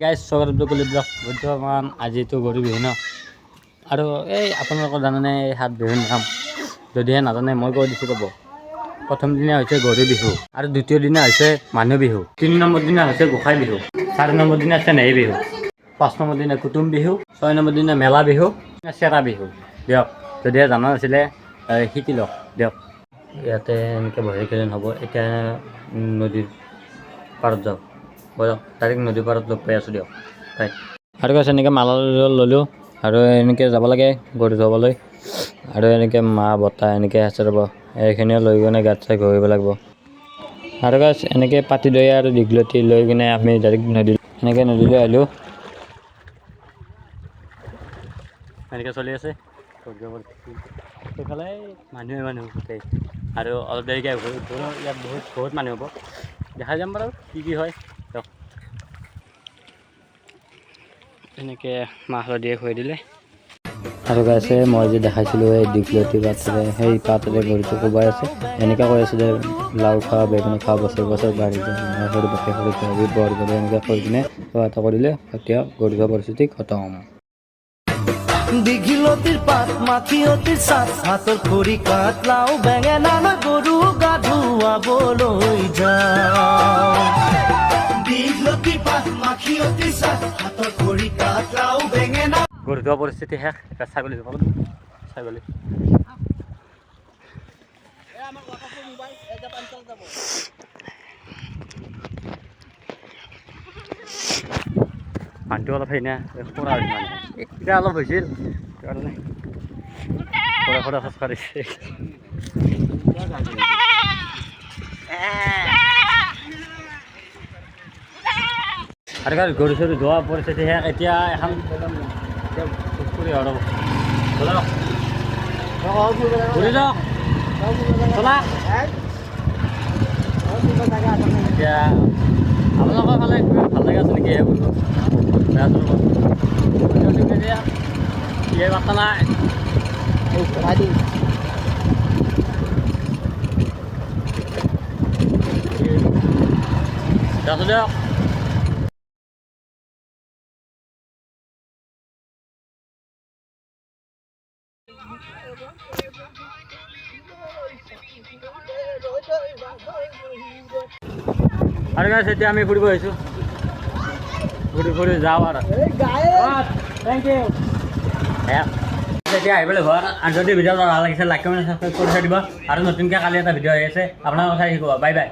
Guys স্বাগতম কলি blog বৰ্তমান আজিতো গৰু বিহু ন আৰু এই আপোনালোকৰ জানেনে এই 7 বিহুৰ নাম যদিহে নাজানে মই কৈ দিছোঁ ক'ব। প্ৰথম দিনা হৈছে গৰু বিহু আৰু দ্বিতীয় দিনা হৈছে মানুহ বিহু, 3 নম্বৰ দিনা হৈছে গোঁসাই বিহু, 4 নম্বৰ দিনা চেনেহী বিহু, 5 নম্বৰ দিনা কুটুম বিহু, 6 নম্বৰ দিনা মেলা বিহু, চেৰা বিহু। দিয়ক যদিহে জানা নাছিলে শিকি লওক দিয়ক। ইয়াতে এনেকৈ বহি খেলি নহ'ব, এতিয়া নদীৰ পাৰত যাওঁ ব'লক, ডাইৰেক্ট নদীৰ পাৰত লগ পাই আছোঁ দিয়ক বাই। আৰু কৈছে এনেকৈ মালা ল'লোঁ আৰু এনেকৈ যাব লাগে গৰু ধুৱাবলৈ আৰু এনেকৈ মাহ বতা এনেকৈ আছে ৰ'ব, এইখিনিও লৈ কিনে গাত চাই ঘঁহিব লাগিব। আৰু গাছ এনেকৈ পাতি দৈ আৰু দীঘলতি লৈ কিনে আমি ডাইৰেক্ট এনেকৈ নদীলৈ আহিলোঁ। এনেকৈ চলি আছে সেইফালে মানুহ গোটেই আৰু অলপ দেৰিকৈ ইয়াত বহুত মানুহ হ'ব, দেখাই যাম বাৰু কি হয় দিয়ক। এনেকৈ মাহ হালধিয়ে খুৱাই দিলে আৰু গাইছে মই যে দেখাইছিলোঁ এই দীঘলতি পাতেৰে সেই পাতেৰে গৰুটো কোবাই আছে, এনেকৈ কৈ আছে যে লাও খা বেঙেনা খা বছৰ বছৰ বাঢ়ি যায় সৰু বাপে সৰু ভাবি বৰ কৰি এনেকৈ কৈ কিনে সেৱা এটা কৰিলে এতিয়া গৰু ধোৱা পৰিস্থিতি খতম। দীঘলতিৰ পাত মাখিয়তিৰ চাট হাতৰ খৰি কাঠ লাও বেঙেনা গৰু গা ধুৱাবলৈ যাওঁ। দীঘলতিৰ পাত মাখিয়তিৰ চাট হাতৰ খৰি কাঠ লাও বেঙেনা। গৰু ধোৱা পৰিস্থিতি শেষ। ছাগলী ছাগলী মানুহটো অলপ সেইনা খৰা এতিয়া অলপ হৈছিল কাৰণে খৰা খোজ কাঢ়িছে। আৰু গৰু চৰু ধোৱা পৰিস্থিতি শেষ। এতিয়া এখন পুখুৰী আৰু এতিয়া আপোনালোকৰ ফালে ভাল লাগে আছে নেকি এই বাৰ্তা নাই দিয়ক। আৰু গাইছ এতিয়া আমি ফুৰিব আহিছোঁ, ফুৰি যাওঁ আৰু থেংক ইউ। এতিয়া আহিবলৈ ঘৰ আৰু যদি ভিডিঅ'টো ভাল লাগিছে লাইক কমেণ্ট ছাবস্ক্ৰাইব কৰি থৈ দিব আৰু নতুনকৈ কালি এটা ভিডিঅ' আহি আছে আপোনাৰ কথা শিকোৱা। Bye bye.